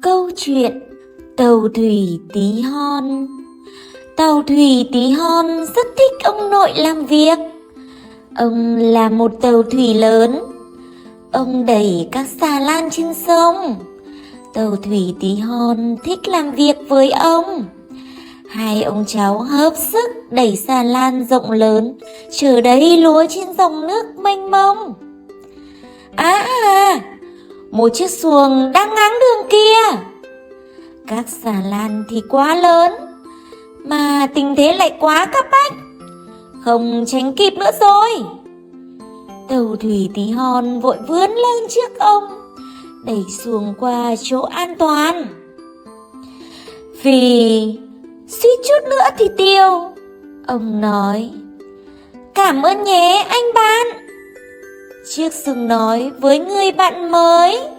Câu chuyện Tàu thủy tí hon. Tàu thủy tí hon rất thích ông nội làm việc. Ông là một tàu thủy lớn. Ông đẩy các xà lan trên sông. Tàu thủy tí hon thích làm việc với ông. Hai ông cháu hợp sức đẩy xà lan rộng lớn, chở đầy lúa trên dòng nước mênh mông. Một chiếc xuồng đang ngáng đường kia. Các xà lan thì quá lớn, mà tình thế lại quá cấp bách, không tránh kịp nữa rồi. Tàu thủy tí hon vội vươn lên trước ông, đẩy xuồng qua chỗ an toàn. Vì suýt chút nữa thì tiêu, ông nói. Cảm ơn nhé anh bạn, chiếc xuồng nói với người bạn mới.